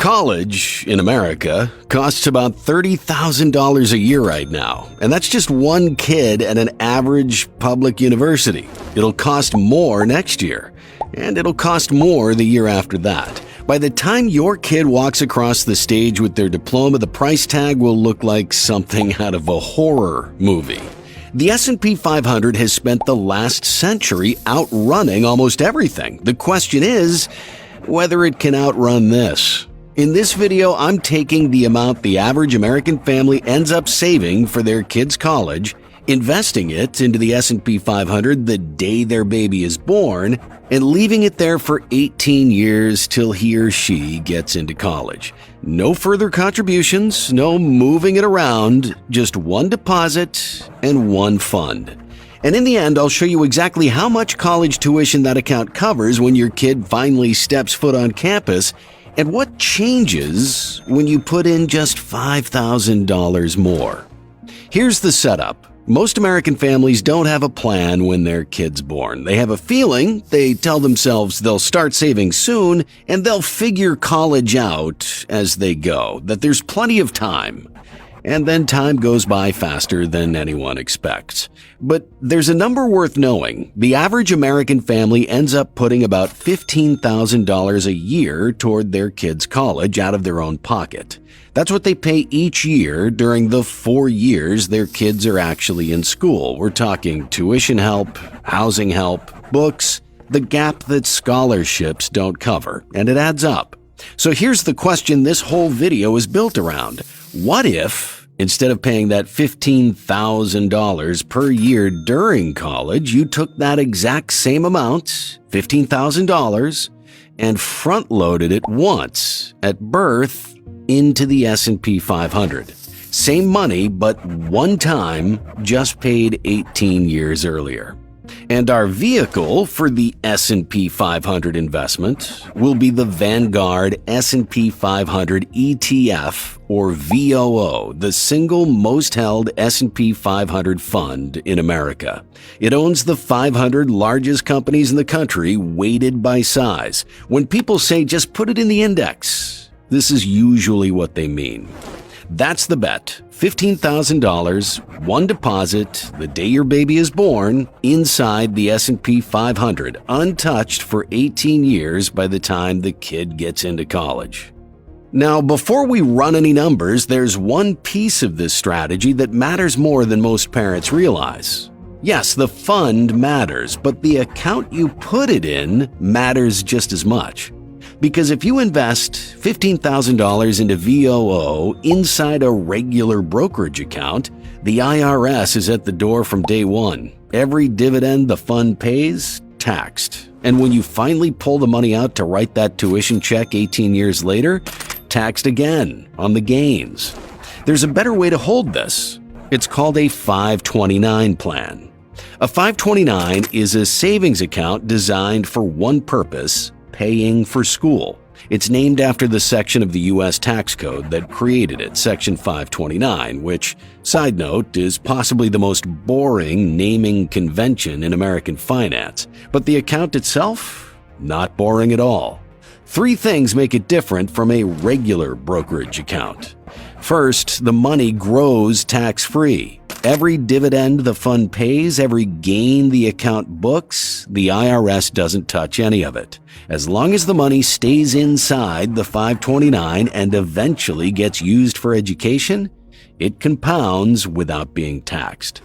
College in America costs about $30,000 a year right now, and that's just one kid at an average public university. It'll cost more next year, and it'll cost more the year after that. By the time your kid walks across the stage with their diploma, the price tag will look like something out of a horror movie. The S&P 500 has spent the last century outrunning almost everything. The question is whether it can outrun this. In this video, I'm taking the amount the average American family ends up saving for their kid's college, investing it into the S&P 500 the day their baby is born, and leaving it there for 18 years till he or she gets into college. No further contributions, no moving it around, just one deposit and one fund. And in the end, I'll show you exactly how much college tuition that account covers when your kid finally steps foot on campus, and what changes when you put in just $5,000 more. Here's the setup. Most American families don't have a plan when their kid's born. They have a feeling, they tell themselves they'll start saving soon, and they'll figure college out as they go, that there's plenty of time. And then time goes by faster than anyone expects. But there's a number worth knowing. The average American family ends up putting about $15,000 a year toward their kid's college out of their own pocket. That's what they pay each year during the 4 years their kids are actually in school. We're talking tuition help, housing help, books, the gap that scholarships don't cover, and it adds up. So here's the question this whole video is built around. What if, instead of paying that $15,000 per year during college, you took that exact same amount, $15,000, and front-loaded it once at birth into the S&P 500? Same money, but one time, just paid 18 years earlier. And our vehicle for the S&P 500 investment will be the Vanguard S&P 500 ETF, or VOO, the single most held S&P 500 fund in America. It owns the 500 largest companies in the country, weighted by size. When people say just put it in the index, this is usually what they mean. That's the bet. $15,000, one deposit, the day your baby is born, inside the S&P 500, untouched for 18 years by the time the kid gets into college. Now, before we run any numbers, there's one piece of this strategy that matters more than most parents realize. Yes, the fund matters, but the account you put it in matters just as much. Because if you invest $15,000 into VOO inside a regular brokerage account, the IRS is at the door from day one. Every dividend the fund pays, taxed. And when you finally pull the money out to write that tuition check 18 years later, taxed again on the gains. There's a better way to hold this. It's called a 529 plan. A 529 is a savings account designed for one purpose: paying for school. It's named after the section of the U.S. tax code that created it, Section 529, which, side note, is possibly the most boring naming convention in American finance. But the account itself, not boring at all. 3 things make it different from a regular brokerage account. First, the money grows tax-free. Every dividend the fund pays, every gain the account books, the IRS doesn't touch any of it. As long as the money stays inside the 529 and eventually gets used for education, it compounds without being taxed.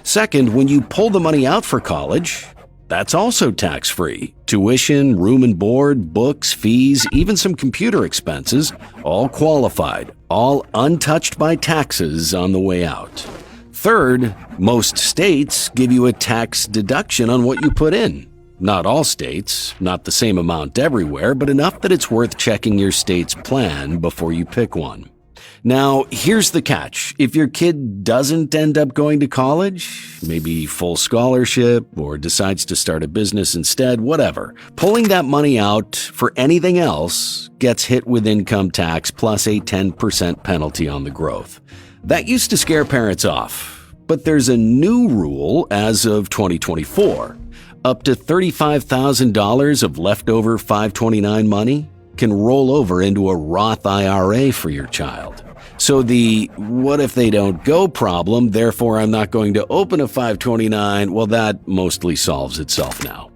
Second, when you pull the money out for college, that's also tax-free. Tuition, room and board, books, fees, even some computer expenses, all qualified, all untouched by taxes on the way out. Third, most states give you a tax deduction on what you put in. Not all states, not the same amount everywhere, but enough that it's worth checking your state's plan before you pick one. Now, here's the catch. If your kid doesn't end up going to college, maybe full scholarship, or decides to start a business instead, whatever, pulling that money out for anything else gets hit with income tax plus a 10% penalty on the growth. That used to scare parents off, but there's a new rule as of 2024. Up to $35,000 of leftover 529 money can roll over into a Roth IRA for your child. So the what if they don't go problem, therefore I'm not going to open a 529, well, that mostly solves itself now.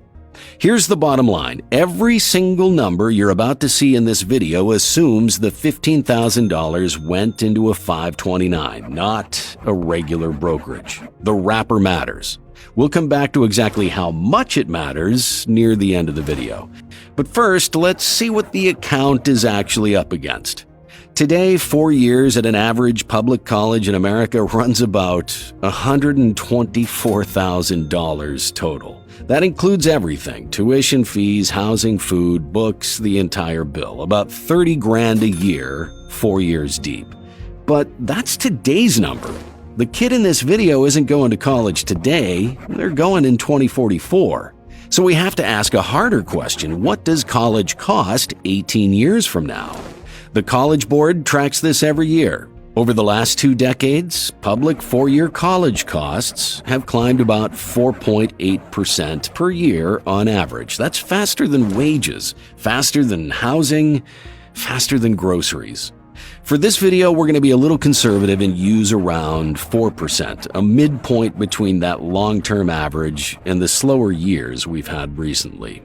Here's the bottom line. Every single number you're about to see in this video assumes the $15,000 went into a 529, not a regular brokerage. The wrapper matters. We'll come back to exactly how much it matters near the end of the video. But first, let's see what the account is actually up against. Today, 4 years at an average public college in America runs about $124,000 total. That includes everything: tuition, fees, housing, food, books, the entire bill. About 30 grand a year, 4 years deep. But that's today's number. The kid in this video isn't going to college today, they're going in 2044. So we have to ask a harder question: what does college cost 18 years from now? The College Board tracks this every year. Over the last 2 decades, public 4-year college costs have climbed about 4.8% per year on average. That's faster than wages, faster than housing, faster than groceries. For this video, we're going to be a little conservative and use around 4%, a midpoint between that long-term average and the slower years we've had recently.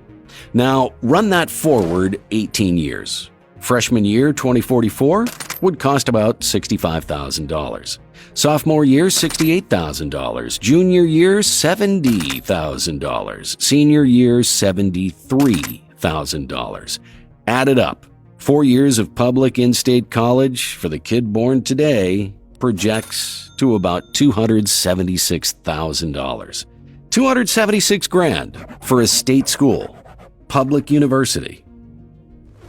Now, run that forward 18 years. Freshman year 2044 would cost about $65,000. Sophomore year, $68,000. Junior year, $70,000. Senior year, $73,000. Add it up. 4 years of public in-state college for the kid born today projects to about $276,000. 276 grand for a state school, public university.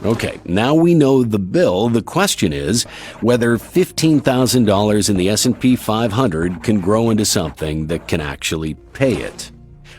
Okay, now we know the bill. The question is whether $15,000 in the S&P 500 can grow into something that can actually pay it.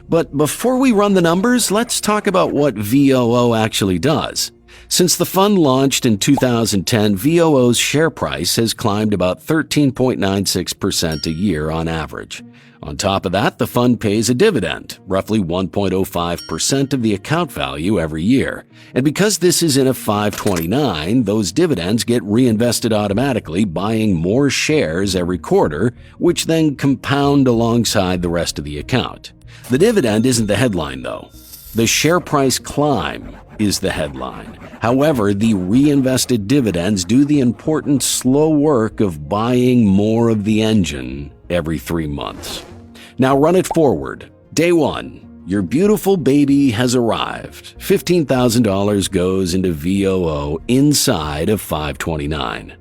But before we run the numbers, let's talk about what VOO actually does. Since the fund launched in 2010, VOO's share price has climbed about 13.96% a year on average. On top of that, the fund pays a dividend, roughly 1.05% of the account value every year. And because this is in a 529, those dividends get reinvested automatically, buying more shares every quarter, which then compound alongside the rest of the account. The dividend isn't the headline, though. The share price climb is the headline. However, the reinvested dividends do the important slow work of buying more of the engine every 3 months. Now run it forward. Day 1. Your beautiful baby has arrived. $15,000 goes into VOO inside of 529.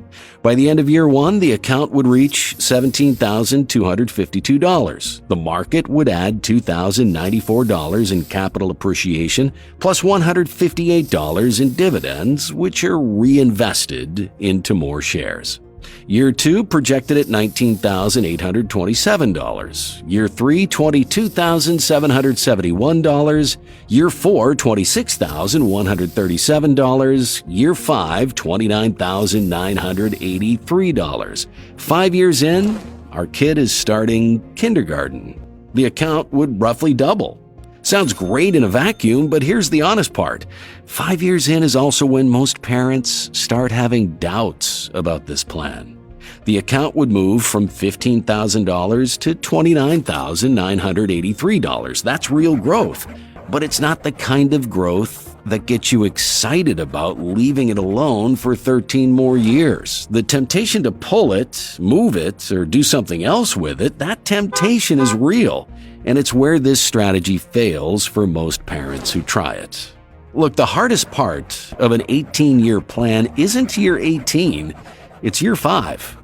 By the end of year 1, the account would reach $17,252. The market would add $2,094 in capital appreciation plus $158 in dividends, which are reinvested into more shares. Year 2 projected at $19,827. Year 3, $22,771. Year 4, $26,137. Year 5, $29,983. 5 years in, our kid is starting kindergarten. The account would roughly double. Sounds great in a vacuum, but here's the honest part. 5 years in is also when most parents start having doubts about this plan. The account would move from $15,000 to $29,983. That's real growth, but it's not the kind of growth that gets you excited about leaving it alone for 13 more years. The temptation to pull it, move it, or do something else with it, that temptation is real, and it's where this strategy fails for most parents who try it. Look, the hardest part of an 18-year plan isn't year 18, it's year 5.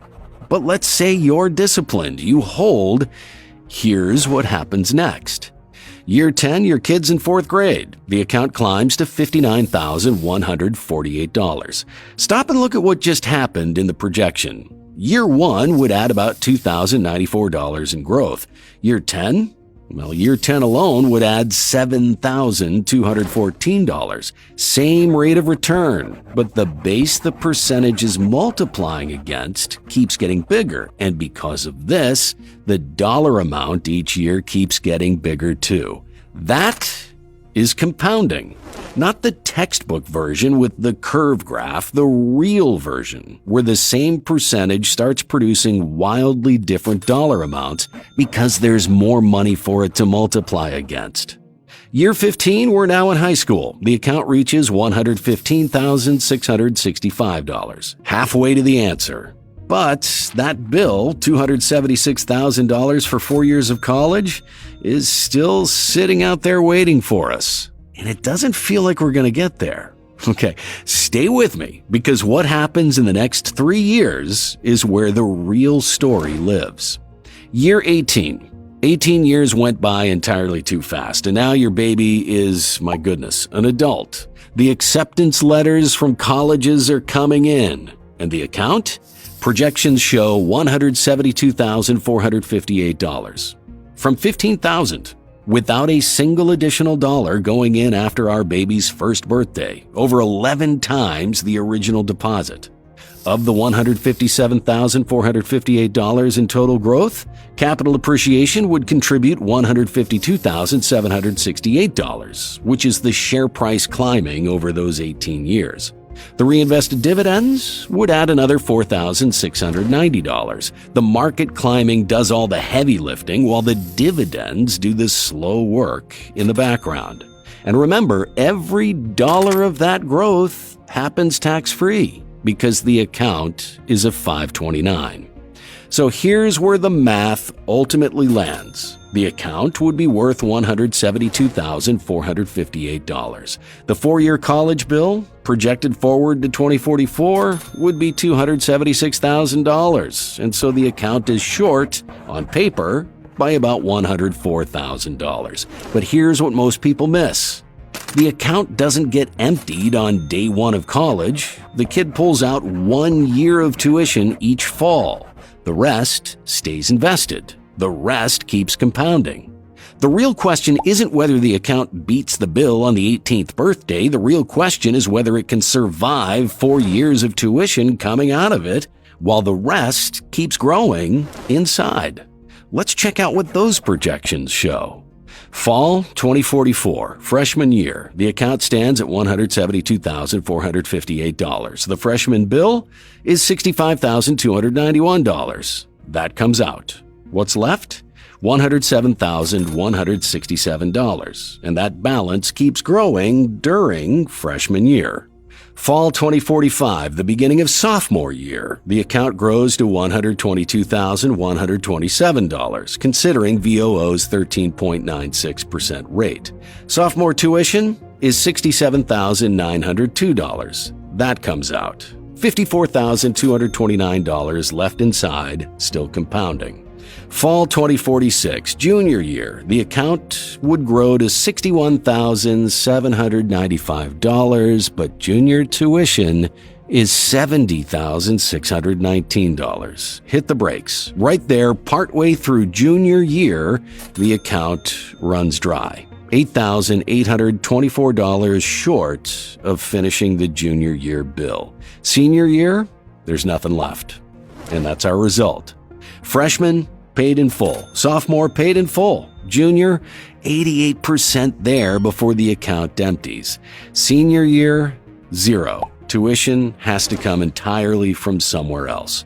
But let's say you're disciplined, you hold. Here's what happens next. Year 10, your kid's in 4th grade. The account climbs to $59,148. Stop and look at what just happened in the projection. Year 1 would add about $2,094 in growth. Year 10? Well, year 10 alone would add $7,214. Same rate of return, but the base the percentage is multiplying against keeps getting bigger, and because of this, the dollar amount each year keeps getting bigger too. That is compounding. Not the textbook version with the curve graph, the real version, where the same percentage starts producing wildly different dollar amounts because there's more money for it to multiply against. Year 15, we're now in high school. The account reaches $115,665, halfway to the answer. But that bill, $276,000 for 4 years of college, is still sitting out there waiting for us. And it doesn't feel like we're going to get there. Okay, stay with me, because what happens in the next 3 years is where the real story lives. Year 18. 18 years went by entirely too fast, and now your baby is, my goodness, an adult. The acceptance letters from colleges are coming in. And the account? Projections show $172,458. From $15,000, without a single additional dollar going in after our baby's first birthday, over 11 times the original deposit. Of the $157,458 in total growth, capital appreciation would contribute $152,768, which is the share price climbing over those 18 years. The reinvested dividends would add another $4,690. The market climbing does all the heavy lifting, while the dividends do the slow work in the background. And remember, every dollar of that growth happens tax-free, because the account is a 529. So here's where the math ultimately lands. The account would be worth $172,458. The 4-year college bill, projected forward to 2044, would be $276,000. And so the account is short, on paper, by about $104,000. But here's what most people miss. The account doesn't get emptied on day one of college. The kid pulls out 1 year of tuition each fall. The rest stays invested. The rest keeps compounding. The real question isn't whether the account beats the bill on the 18th birthday. The real question is whether it can survive 4 years of tuition coming out of it while the rest keeps growing inside. Let's check out what those projections show. Fall 2044, freshman year, the account stands at $172,458. The freshman bill is $65,291. That comes out. What's left? $107,167, and that balance keeps growing during freshman year. Fall 2045, the beginning of sophomore year, the account grows to $122,127, considering VOO's 13.96% rate. Sophomore tuition is $67,902. That comes out. $54,229 left inside, still compounding. Fall 2046, junior year, the account would grow to $61,795, but junior tuition is $70,619. Hit the brakes. Right there, partway through junior year, the account runs dry. $8,824 short of finishing the junior year bill. Senior year, there's nothing left. And that's our result. Freshman, paid in full. Sophomore, paid in full. Junior, 88% there before the account empties. Senior year, zero. Tuition has to come entirely from somewhere else.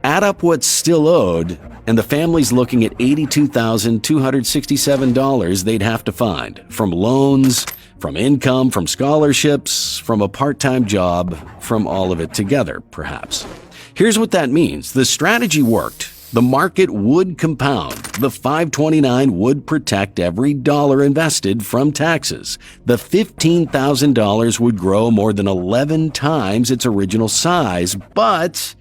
Add up what's still owed, and the family's looking at $82,267 they'd have to find from loans, from income, from scholarships, from a part-time job, from all of it together, perhaps. Here's what that means. The strategy worked. The market would compound. The 529 would protect every dollar invested from taxes. The $15,000 would grow more than 11 times its original size, but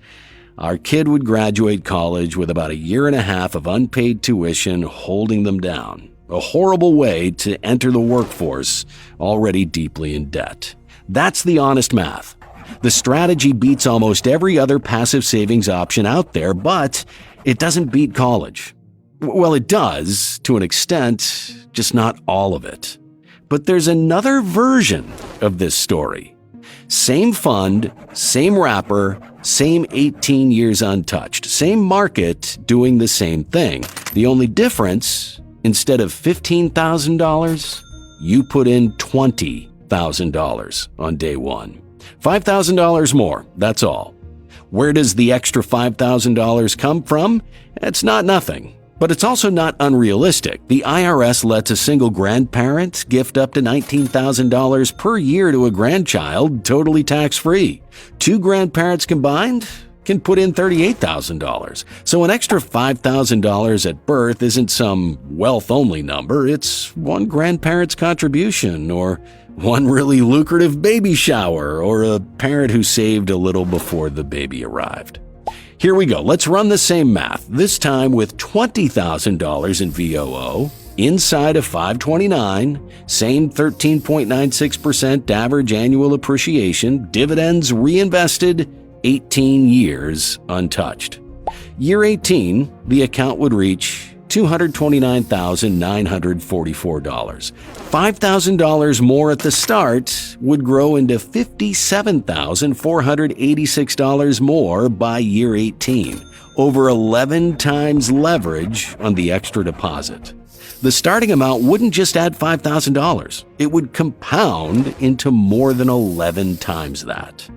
our kid would graduate college with about a year and a half of unpaid tuition holding them down. A horrible way to enter the workforce already deeply in debt. That's the honest math. The strategy beats almost every other passive savings option out there, but it doesn't beat college. Well, it does, to an extent, just not all of it. But there's another version of this story. Same fund, same wrapper, same 18 years untouched, same market doing the same thing. The only difference, instead of $15,000, you put in $20,000 on day one. $5,000 more, that's all. Where does the extra $5,000 come from? It's not nothing, but it's also not unrealistic. The IRS lets a single grandparent gift up to $19,000 per year to a grandchild, totally tax-free. Two grandparents combined can put in $38,000. So an extra $5,000 at birth isn't some wealth-only number. It's one grandparent's contribution, or one really lucrative baby shower, or a parent who saved a little before the baby arrived. Here we go. Let's run the same math, this time with $20,000 in VOO, inside of 529, same 13.96% average annual appreciation, dividends reinvested, 18 years untouched. Year 18, the account would reach $229,944. $5,000 more at the start would grow into $57,486 more by year 18, over 11 times leverage on the extra deposit. The starting amount wouldn't just add $5,000, it would compound into more than 11 times that.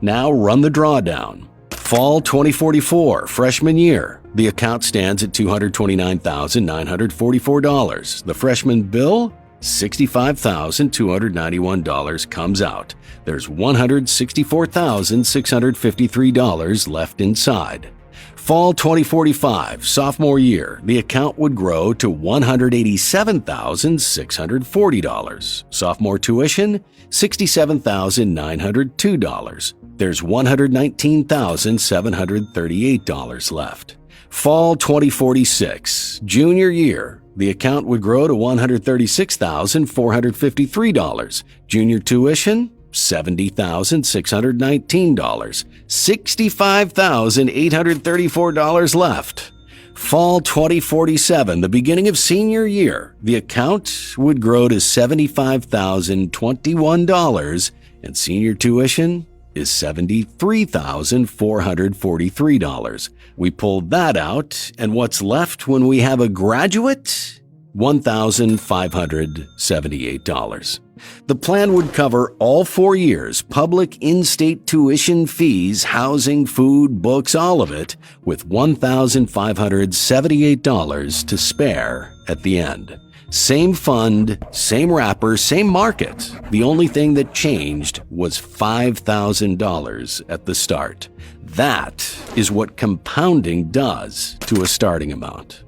Now run the drawdown. Fall 2044, freshman year. The account stands at $229,944. The freshman bill, $65,291 comes out. There's $164,653 left inside. Fall 2045, sophomore year, the account would grow to $187,640. Sophomore tuition, $67,902. There's $119,738 left. Fall 2046, junior year, the account would grow to $136,453. Junior tuition, $70,619. $65,834 left. Fall 2047, the beginning of senior year, the account would grow to $75,021, and senior tuition is $73,443. We pulled that out, and what's left when we have a graduate? $1,578. The plan would cover all 4 years, public in-state tuition fees, housing, food, books, all of it, with $1,578 to spare at the end. Same fund, same wrapper, same market. The only thing that changed was $5,000 at the start. That is what compounding does to a starting amount.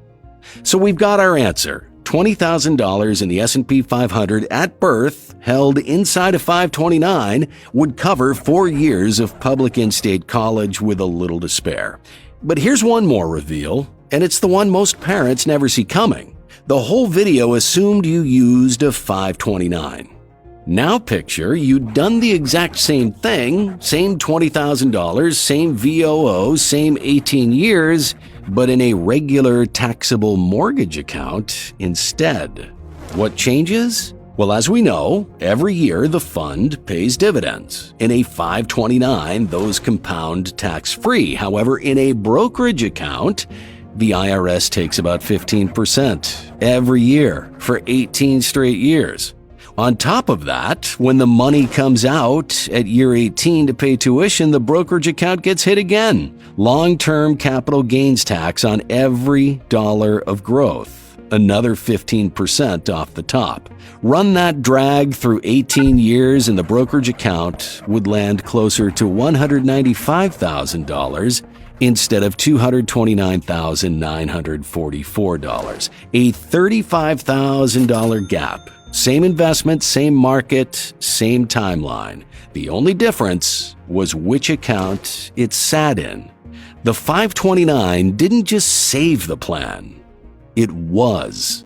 So we've got our answer. $20,000 in the S&P 500 at birth, held inside of 529, would cover 4 years of public in-state college with a little to spare. But here's one more reveal, and it's the one most parents never see coming. The whole video assumed you used a 529. Now picture you'd done the exact same thing, same $20,000, same VOO, same 18 years, but in a regular taxable mortgage account instead. What changes? Well, as we know, every year the fund pays dividends. In a 529, those compound tax-free. However, in a brokerage account, the IRS takes about 15% every year for 18 straight years. On top of that, when the money comes out at year 18 to pay tuition, the brokerage account gets hit again. Long-term capital gains tax on every dollar of growth. Another 15% off the top. Run that drag through 18 years and the brokerage account would land closer to $195,000 instead of $229,944. A $35,000 gap. Same investment, same market, same timeline. The only difference was which account it sat in. The 529 didn't just save the plan, it was